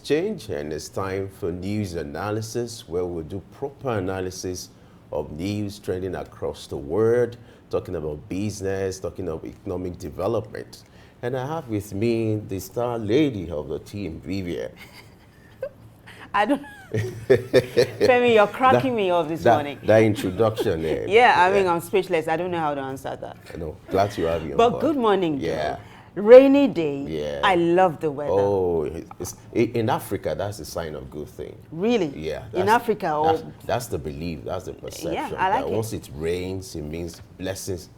Exchange, and it's time for news analysis, where we'll do proper analysis of news trending across the world, talking about business, talking about economic development. And I have with me the star lady of the team, Vivian. I don't. Femi, you're cracking me off this morning. That introduction there. Yeah, I mean, I'm speechless. I don't know how to answer that. I know. Glad to have you on But board. good morning, Yeah. Joe. Rainy day. Yeah. I love the weather. Oh, in Africa, that's a sign of good thing. Really? Yeah. In Africa? Or That's the belief, that's the perception. Yeah, I like that it. once it rains, it means blessings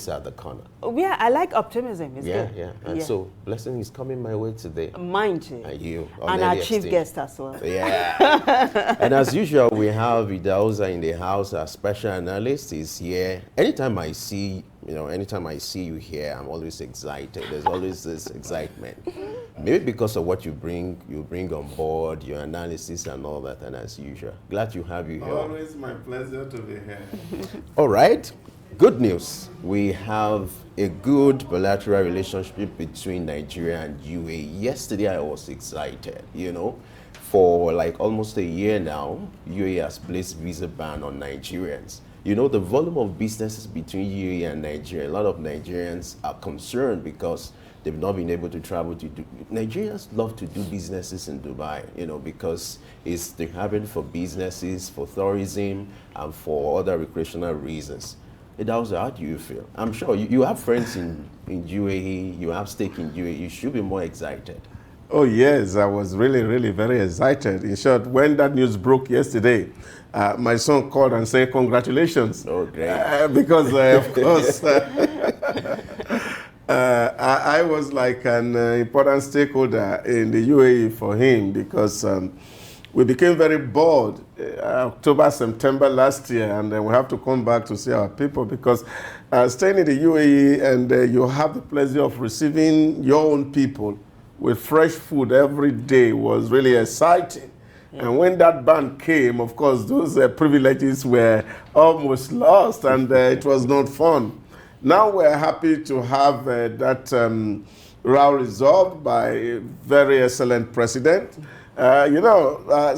are at the corner. yeah, I like optimism. It's good. Yeah. And so, blessing is coming my way today. Mine too. And you. And our chief guest as well. Yeah. And as usual, we have Idauza in the house. Our special analyst is here. Anytime I see you here, I'm always excited. There's always this excitement. Maybe because of what you bring on board, your analysis and all that, and as usual. Glad to have you here. Always my pleasure to be here. All right. Good news. We have a good bilateral relationship between Nigeria and UAE. Yesterday I was excited, For like almost a year now, UAE has placed visa ban on Nigerians. The volume of businesses between UAE and Nigeria, a lot of Nigerians are concerned because they've not been able to travel to do. Nigerians love to do businesses in Dubai, because it's the habit for businesses, for tourism, and for other recreational reasons. Idauza, how do you feel? I'm sure you have friends in UAE, you have stake in UAE, you should be more excited. Oh yes, I was really, really very excited. In short, when that news broke yesterday, my son called and said, congratulations. Oh, great. Because, of course, I was like an important stakeholder in the UAE for him because we became very bored October, September last year, and then we have to come back to see our people because staying in the UAE and you have the pleasure of receiving your own people with fresh food every day was really exciting. Yeah. And when that ban came, of course, those privileges were almost lost, and it was not fun. Now we're happy to have that row resolved by a very excellent president.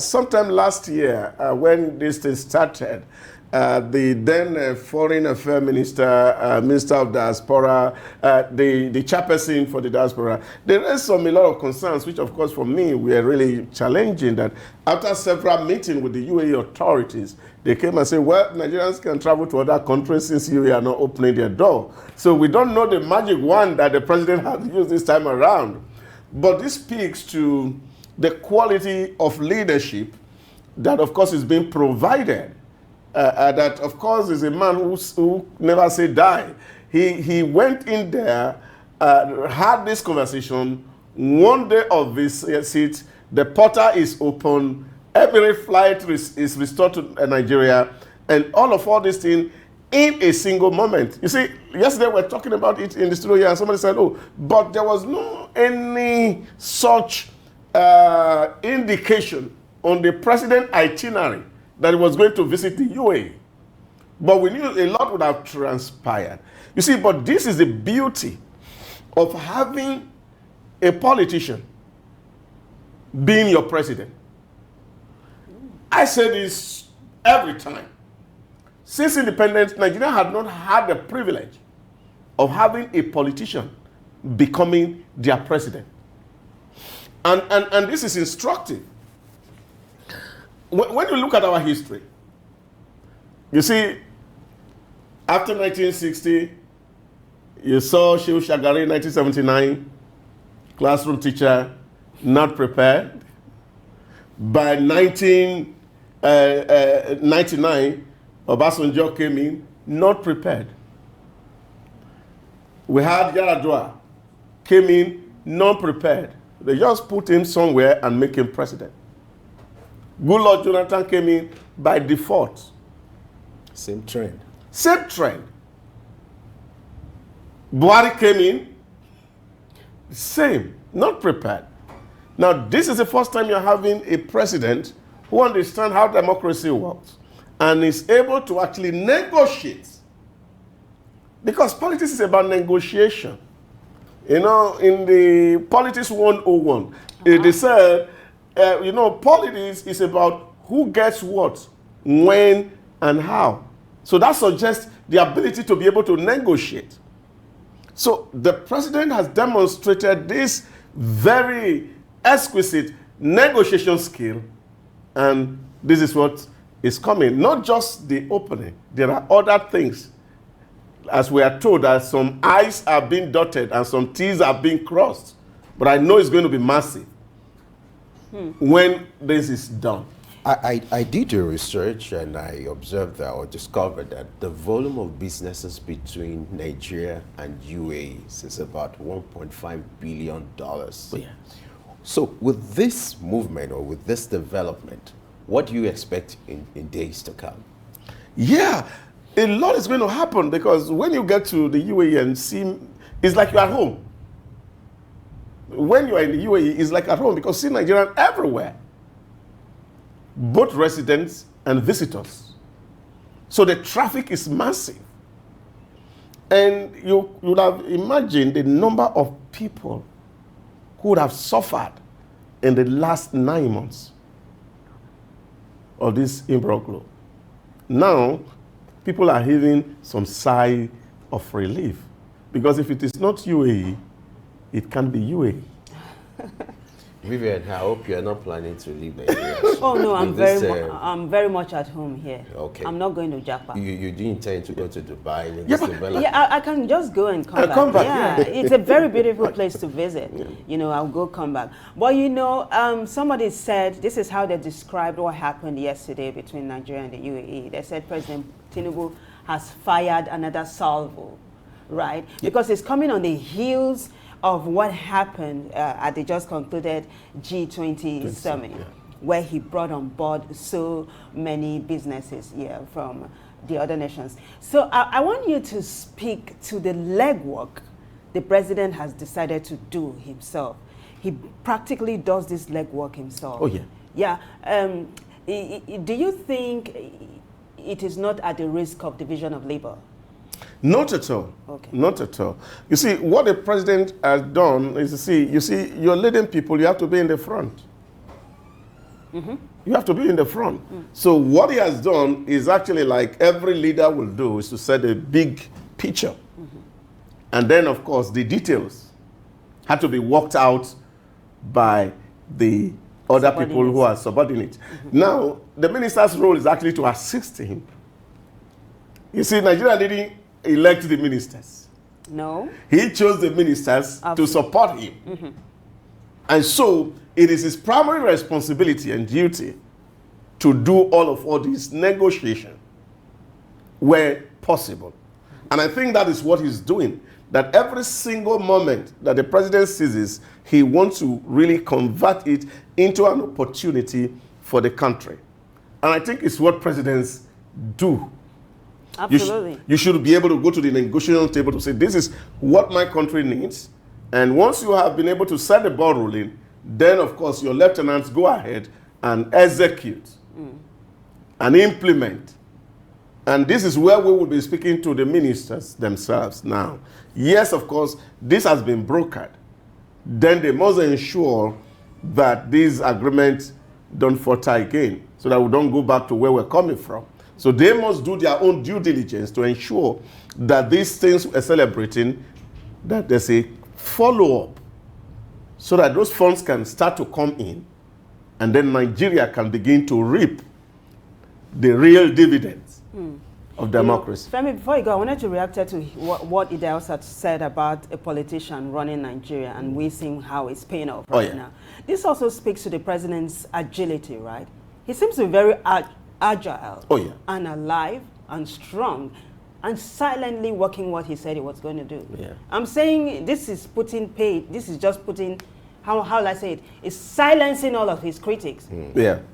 Sometime last year, when this thing started, the then Foreign Affairs Minister, Minister of Diaspora, the chairperson for the diaspora, they raised a lot of concerns, which of course for me were really challenging. That after several meetings with the UAE authorities, they came and said, well, Nigerians can travel to other countries since UAE are not opening their door. So we don't know the magic wand that the president has used this time around. But this speaks to the quality of leadership that of course is being provided. That, of course, is a man who never say die. He went in there, had this conversation. One day of this seat, the portal is open. Every flight is restored to Nigeria. And all these things in a single moment. You see, yesterday we were talking about it in the studio here, and somebody said, oh, but there was no any such indication on the president itinerary that he was going to visit the UAE. But we knew a lot would have transpired. You see, but this is the beauty of having a politician being your president. I say this every time. Since independence, Nigeria had not had the privilege of having a politician becoming their president. And this is instructive. When you look at our history, you see, after 1960, you saw Shehu Shagari in 1979, classroom teacher, not prepared. By 1999, Obasanjo came in, not prepared. We had Yaradua, came in, not prepared. They just put him somewhere and make him president. Goodluck Jonathan came in by default. Same trend. Same trend. Buhari came in, same, not prepared. Now, this is the first time you're having a president who understands how democracy works and is able to actually negotiate. Because politics is about negotiation. You know, in the Politics 101, they said politics is about who gets what, when, and how. So that suggests the ability to be able to negotiate. So the president has demonstrated this very exquisite negotiation skill, and this is what is coming. Not just the opening, there are other things. As we are told that some I's are being dotted and some T's are being crossed. But I know it's going to be massive when this is done. I did the research and I observed that or discovered that the volume of businesses between Nigeria and UAE is about $1.5 billion. Oh, yeah. So with this movement or with this development, what do you expect in days to come? Yeah, a lot is going to happen because when you get to the UAE and see, it's like you're at home. When you are in the UAE, it's like at home because see Nigerians everywhere, both residents and visitors. So the traffic is massive. And you would have imagined the number of people who would have suffered in the last 9 months of this imbroglio. Now, people are having some sigh of relief. Because if it is not UAE, it can be UAE. Vivian, I hope you are not planning to leave Nigeria. Oh no, I'm very much at home here. Okay. I'm not going to Japan. You do intend to go to Dubai? Yeah, I can just go and come back. Yeah, it's a very beautiful place to visit. Yeah. I'll go come back. But somebody said, this is how they described what happened yesterday between Nigeria and the UAE. They said President Tinubu has fired another salvo, right? Yeah. Because it's coming on the heels of what happened at the just concluded G20 summit, where he brought on board so many businesses from the other nations. So I want you to speak to the legwork the president has decided to do himself. He practically does this legwork himself. Oh, yeah. Yeah. Do you think it is not at the risk of division of labor? Not at all. Okay. Not at all. You see, what the president has done is, you're leading people, you have to be in the front. Mm-hmm. You have to be in the front. So what he has done is actually like every leader will do, is to set a big picture. And then, of course, the details had to be worked out by the other people who are subordinate. Now, the minister's role is actually to assist him. You see, Nigeria didn't elect the ministers. No. He chose the ministers to support him. And so, it is his primary responsibility and duty to do all these negotiations where possible. And I think that is what he's doing. That every single moment that the president seizes, he wants to really convert it into an opportunity for the country. And I think it's what presidents do. Absolutely. You should be able to go to the negotiation table to say, this is what my country needs. And once you have been able to set the ball rolling, then, of course, your lieutenants go ahead and execute and implement. And this is where we will be speaking to the ministers themselves now. Yes, of course, this has been brokered. Then they must ensure that these agreements don't falter again, so that we don't go back to where we're coming from. So they must do their own due diligence to ensure that these things we're celebrating, that there's a follow-up, so that those funds can start to come in, and then Nigeria can begin to reap the real dividends of democracy. Femi, before you go, I wanted to react to what Idris had said about a politician running Nigeria, and we see how it's paying off right now. This also speaks to the president's agility, right? He seems to be very agile and alive and strong and silently working what he said he was going to do. Yeah. I'm saying this is just putting, how will I say it? It's silencing all of his critics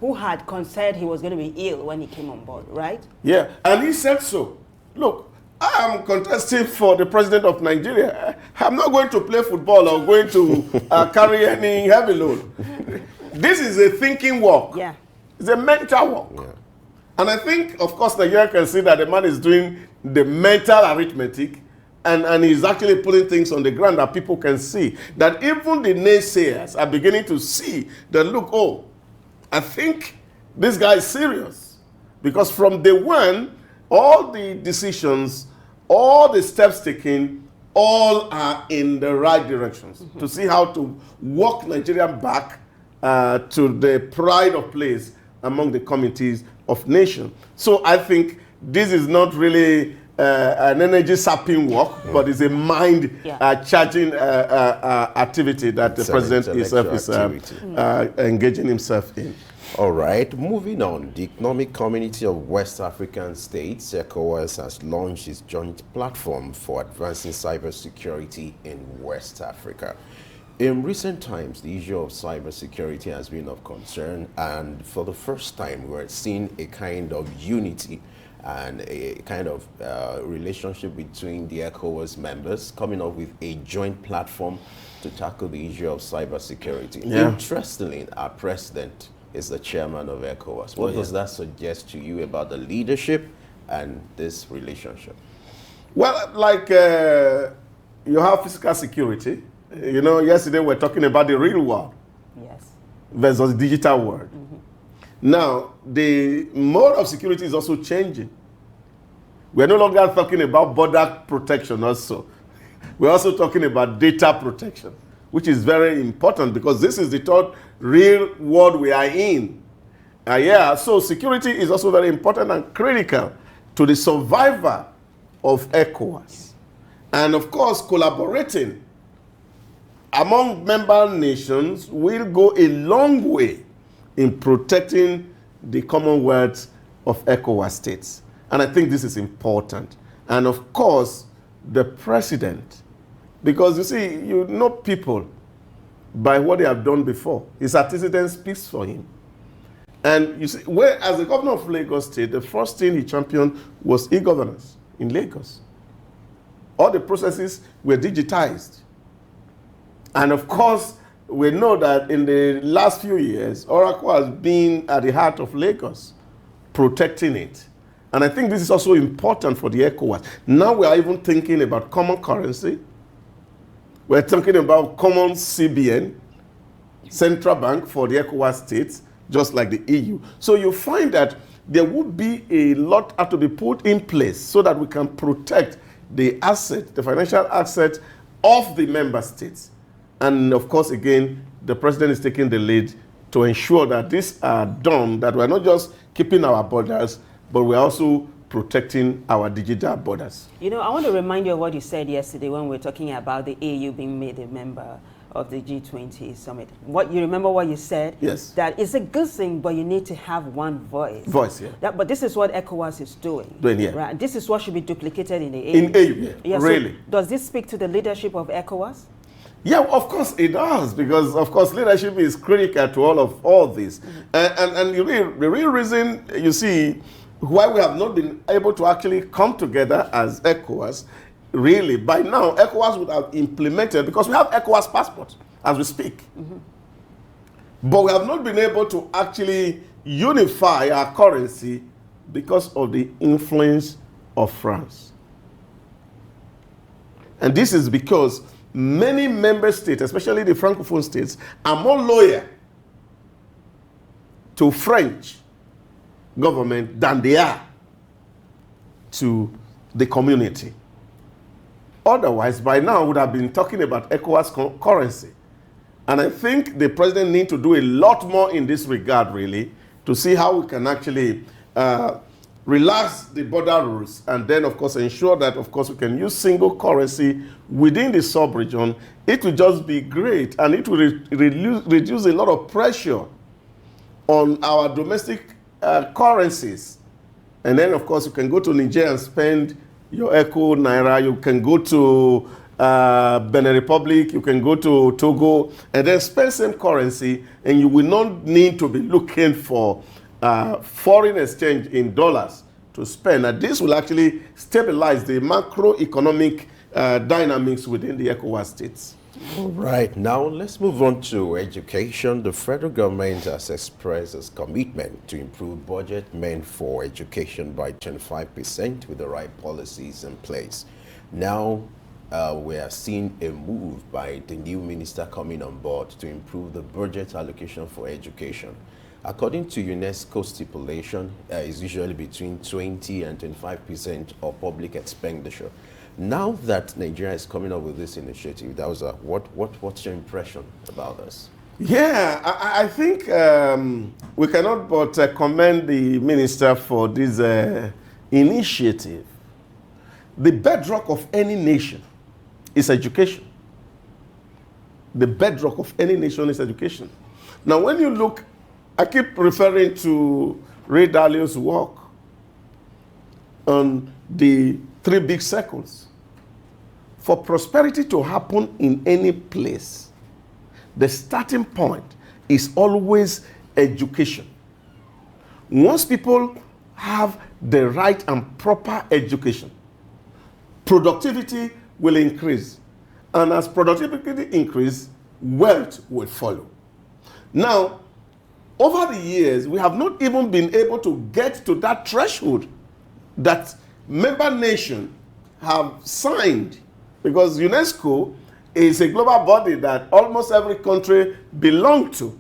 who had considered he was going to be ill when he came on board, right? Yeah, and he said so. Look, I am contesting for the president of Nigeria. I'm not going to play football or going to carry any heavy load. This is a thinking work. Yeah. It's a mental work. Yeah. And I think, of course, Nigeria can see that the man is doing the mental arithmetic, and he's actually putting things on the ground that people can see. That even the naysayers are beginning to see that, look, I think this guy is serious, because from day one, all the decisions, all the steps taken, all are in the right directions to see how to walk Nigeria back to the pride of place among the communities of nation. So I think this is not really an energy sapping work, but it's a mind charging activity that the president is engaging himself in. All right, moving on. The Economic Community of West African States, ECOWAS, has launched its joint platform for advancing cybersecurity in West Africa. In recent times, the issue of cybersecurity has been of concern, and for the first time, we're seeing a kind of unity and a kind of relationship between the ECOWAS members coming up with a joint platform to tackle the issue of cybersecurity. Yeah. Interestingly, our president is the chairman of ECOWAS. What does that suggest to you about the leadership and this relationship? Well, like you have physical security. You know, yesterday we were talking about the real world versus the digital world. Now, the mode of security is also changing. We're no longer talking about border protection also. We're also talking about data protection, which is very important because this is the third real world we are in. So security is also very important and critical to the survival of ECOWAS. And of course, collaborating among member nations will go a long way in protecting the Commonwealth of ECOWAS states. And I think this is important. And of course, the president, because you see, you know people by what they have done before. His antecedent speaks for him. And you see, as the governor of Lagos State, the first thing he championed was e-governance in Lagos. All the processes were digitized. And of course, we know that in the last few years, Oracle has been at the heart of Lagos, protecting it. And I think this is also important for the ECOWAS. Now we are even thinking about common currency. We're talking about common CBN, central bank for the ECOWAS states, just like the EU. So you find that there would be a lot have to be put in place so that we can protect the asset, the financial asset of the member states. And of course, again, the president is taking the lead to ensure that these are done, that we're not just keeping our borders, but we're also protecting our digital borders. You know, I want to remind you of what you said yesterday when we were talking about the AU being made a member of the G20 summit. You remember what you said? Yes. That it's a good thing, but you need to have one voice. But this is what ECOWAS is doing. Right? This is what should be duplicated in the AU. In AU, yeah. Really. So does this speak to the leadership of ECOWAS? Yeah, of course it does, because of course leadership is critical to all this. And the real reason, you see, why we have not been able to actually come together as ECOWAS, really, by now, ECOWAS would have implemented, because we have ECOWAS passport as we speak. But we have not been able to actually unify our currency because of the influence of France. And this is because many member states, especially the Francophone states, are more loyal to French government than they are to the community. Otherwise, by now, we would have been talking about ECOWAS currency. And I think the president needs to do a lot more in this regard, really, to see how we can actually relax the border rules, and then, of course, ensure that, of course, we can use single currency within the sub-region. It will just be great, and it will reduce a lot of pressure on our domestic currencies. And then, of course, you can go to Niger and spend your Eco Naira. You can go to Benin Republic. You can go to Togo, and then spend same currency, and you will not need to be looking for foreign exchange in dollars to spend. And this will actually stabilize the macroeconomic dynamics within the ECOWAS states. All right, now let's move on to education. The federal government has expressed its commitment to improve budget meant for education by 25% with the right policies in place. Now, we are seeing a move by the new minister coming on board to improve the budget allocation for education. According to UNESCO stipulation, is usually between 20 and 25% of public expenditure. Now that Nigeria is coming up with this initiative, that was what's your impression about this? Yeah, I think we cannot but commend the minister for this initiative. The bedrock of any nation is education. The bedrock of any nation is education. Now, when you look, I keep referring to Ray Dalio's work on the 3 big circles. For prosperity to happen in any place, the starting point is always education. Once people have the right and proper education, productivity will increase. And as productivity increases, wealth will follow. Now, over the years, we have not even been able to get to that threshold that member nations have signed, because UNESCO is a global body that almost every country belongs to.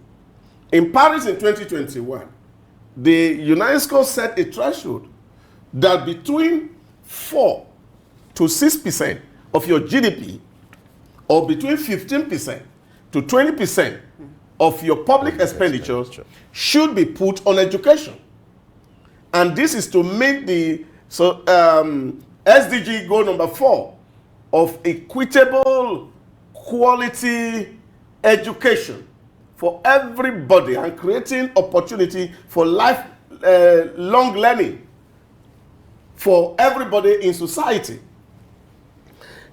In Paris in 2021, the UNESCO set a threshold that between 4 to 6% of your GDP, or between 15% to 20% of your public expenditures should be put on education. And this is to make the SDG goal number 4 of equitable quality education for everybody and creating opportunity for lifelong learning for everybody in society.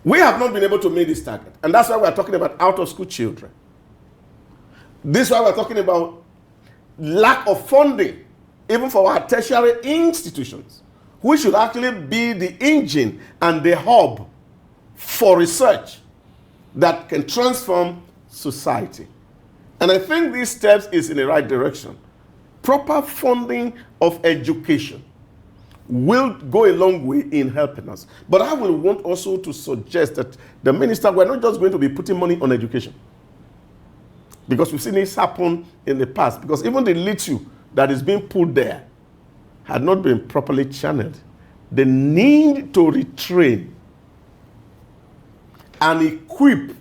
We have not been able to meet this target. And that's why we're talking about out-of-school children. This is why we're talking about lack of funding, even for our tertiary institutions, which should actually be the engine and the hub for research that can transform society. And I think these steps is in the right direction. Proper funding of education will go a long way in helping us. But I will want also to suggest that the minister, we're not just going to be putting money on education, because we've seen this happen in the past, because even the little that is being put there had not been properly channeled. The need to retrain and equip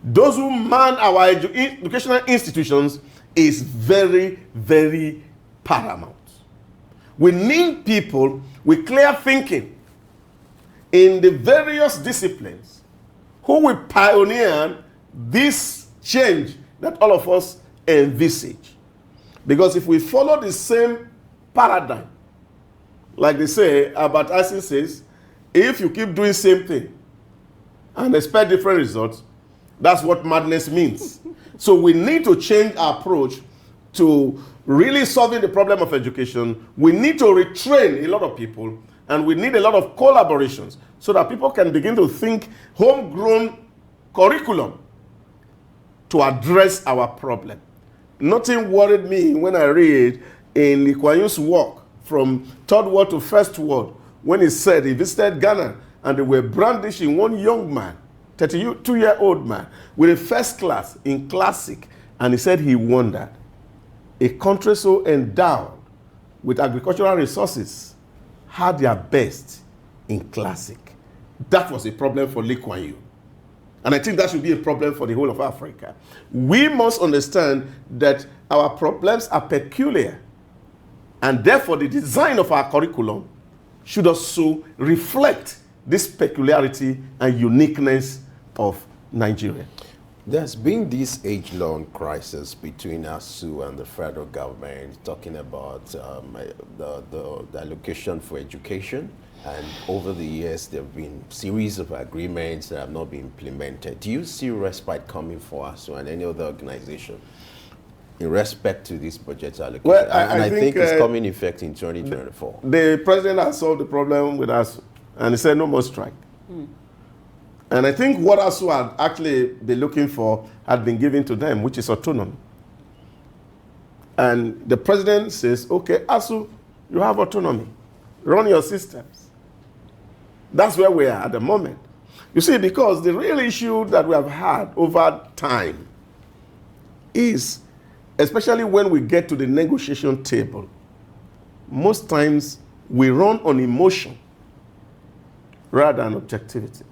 those who man our educational institutions is very, very paramount. We need people with clear thinking in the various disciplines who will pioneer this change that all of us envisage. Because if we follow the same paradigm, like they say, Albert Einstein says, if you keep doing the same thing and expect different results, that's what madness means. So we need to change our approach to really solving the problem of education. We need to retrain a lot of people, and we need a lot of collaborations so that people can begin to think homegrown curriculum to address our problem. Nothing worried me when I read in Lee Kuan Yew's work from third world to first world, when he said he visited Ghana and they were brandishing one young man, 32-year-old man, with a first class in classic, and he said he wondered, a country so endowed with agricultural resources had their best in classic. That was a problem for Lee Kuan Yew. And I think that should be a problem for the whole of Africa. We must understand that our problems are peculiar, and therefore the design of our curriculum should also reflect this peculiarity and uniqueness of Nigeria. There's been this age-long crisis between ASUU and the federal government, talking about the allocation for education. And over the years, there have been a series of agreements that have not been implemented. Do you see respite coming for ASUU and any other organization in respect to this budget allocation? Well, I think it's coming in effect in 2024. The president has solved the problem with ASUU, and he said no more strike. And I think what ASUU had actually been looking for had been given to them, which is autonomy. And the president says, okay, ASUU, you have autonomy. Run your systems. That's where we are at the moment. You see, because the real issue that we have had over time is especially when we get to the negotiation table, most times we run on emotion rather than objectivity.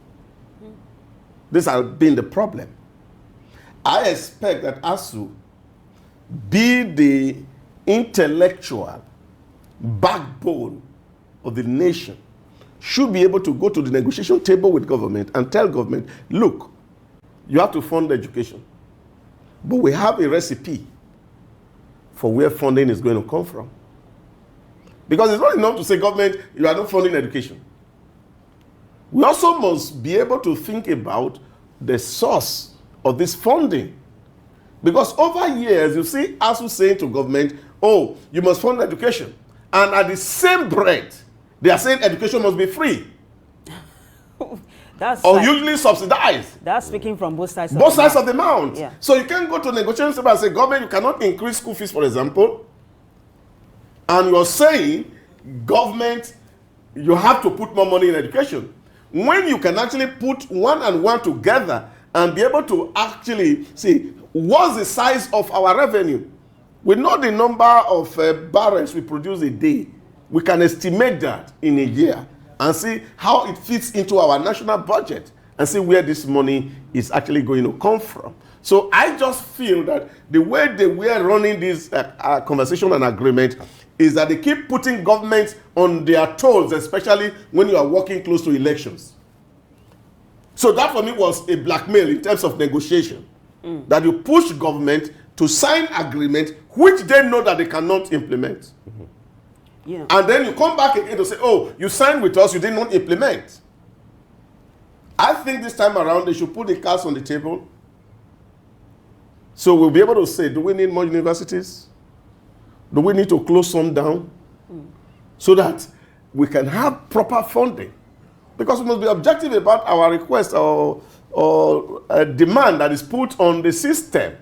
This has been the problem. I expect that ASUU be the intellectual backbone of the nation, should be able to go to the negotiation table with government and tell government, look, you have to fund education, but we have a recipe for where funding is going to come from. Because it's not enough to say, government, you are not funding education. We also must be able to think about the source of this funding. Because over years, you see ASUU saying to government, oh, you must fund education. And at the same breath, they are saying education must be free. That's or usually subsidized. That's speaking from both sides. Both sides of the mount. Yeah. So you can't go to negotiation table and say, government, you cannot increase school fees, for example. And you're saying, government, you have to put more money in education. When you can actually put one and one together and be able to actually see what's the size of our revenue. We know the number of barrels we produce a day. We can estimate that in a year and see how it fits into our national budget and see where this money is actually going to come from. So I just feel that the way they were running this conversation and agreement is that they keep putting governments on their toes, especially when you are working close to elections. So that for me was a blackmail in terms of negotiation. That you push government to sign agreement which they know that they cannot implement. Yeah. And then you come back again to say, oh, you signed with us, you did not implement. I think this time around they should put the cards on the table. So we'll be able to say, do we need more universities? Do we need to close some down? So that we can have proper funding. Because we must be objective about our request or demand that is put on the system.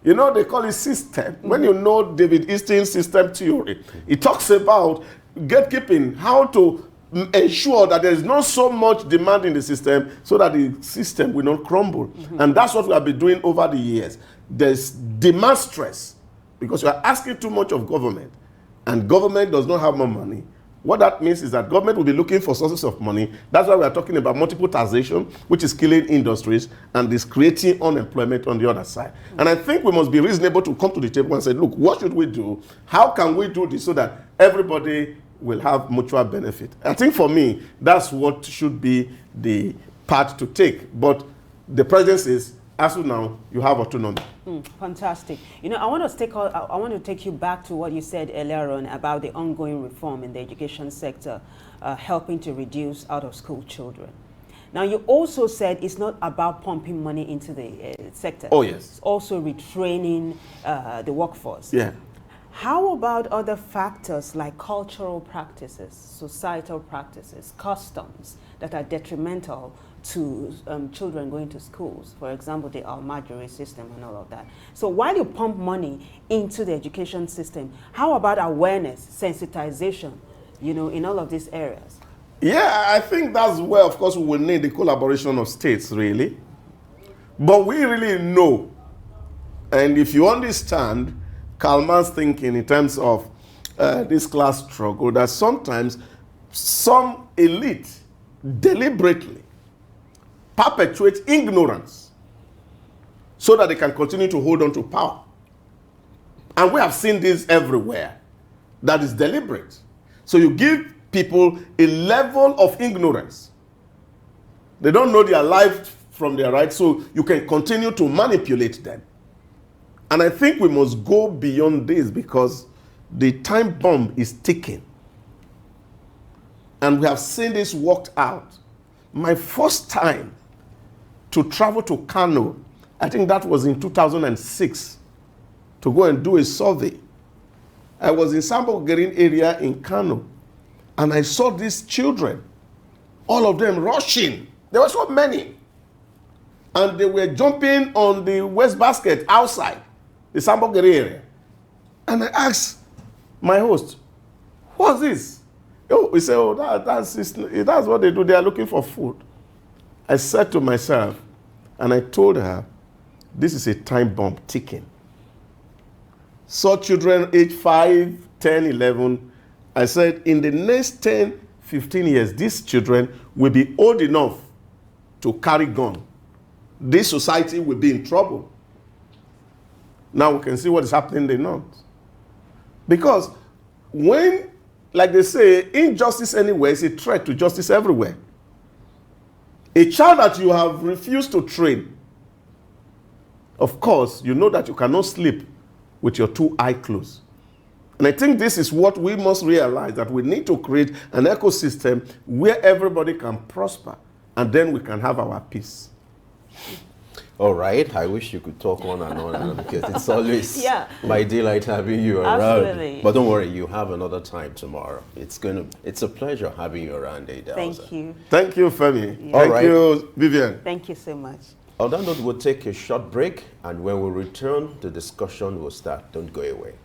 You know, they call it system. When you know David Easton's system theory, it talks about gatekeeping, how to ensure that there is not so much demand in the system so that the system will not crumble. And that's what we have been doing over the years. There's demand stress because we are asking too much of government and government does not have more money. What that means is that government will be looking for sources of money. That's why we are talking about multiple taxation, which is killing industries and is creating unemployment on the other side. And I think we must be reasonable to come to the table and say, look, what should we do? How can we do this so that everybody will have mutual benefit? I think for me, that's what should be the path to take. But the president says, as of now, you have autonomy. Fantastic. You know, I want to take you back to what you said earlier on about the ongoing reform in the education sector, helping to reduce out-of-school children. Now, you also said it's not about pumping money into the sector. Oh, yes. It's also retraining the workforce. Yeah. How about other factors like cultural practices, societal practices, customs that are detrimental to children going to schools, for example, the Almajiri system and all of that. So while you pump money into the education system, how about awareness, sensitization, you know, in all of these areas? Yeah, I think that's where, of course, we will need the collaboration of states, really. But we really know, and if you understand Karl Marx's thinking in terms of this class struggle, that sometimes some elite deliberately perpetuate ignorance so that they can continue to hold on to power. And we have seen this everywhere. That is deliberate. So you give people a level of ignorance. They don't know their life from their right, so you can continue to manipulate them. And I think we must go beyond this because the time bomb is ticking. And we have seen this worked out. My first time to travel to Kano, I think that was in 2006, to go and do a survey. I was in Sambogerin area in Kano, and I saw these children, all of them rushing. There were so many. And they were jumping on the waste basket outside the Sambogerin area. And I asked my host, what's this? Oh, he said, oh, that's what they do. They are looking for food. I said to myself, and I told her, this is a time bomb ticking. saw children age 5, 10, 11. I said, in the next 10, 15 years, these children will be old enough to carry gun. This society will be in trouble. Now we can see what is happening in the north. Because when, like they say, injustice anywhere is a threat to justice everywhere. A child that you have refused to train, of course, you know that you cannot sleep with your two eyes closed. And I think this is what we must realize, that we need to create an ecosystem where everybody can prosper, and then we can have our peace. All right. I wish you could talk on and on because it's always my delight having you around. Absolutely. But don't worry, you have another time tomorrow. It's a pleasure having you around, Ada. Thank you. Thank you, Femi. Yeah. Thank you, Vivian. Thank you so much. On that note, we'll take a short break, and when we return, the discussion will start. Don't go away.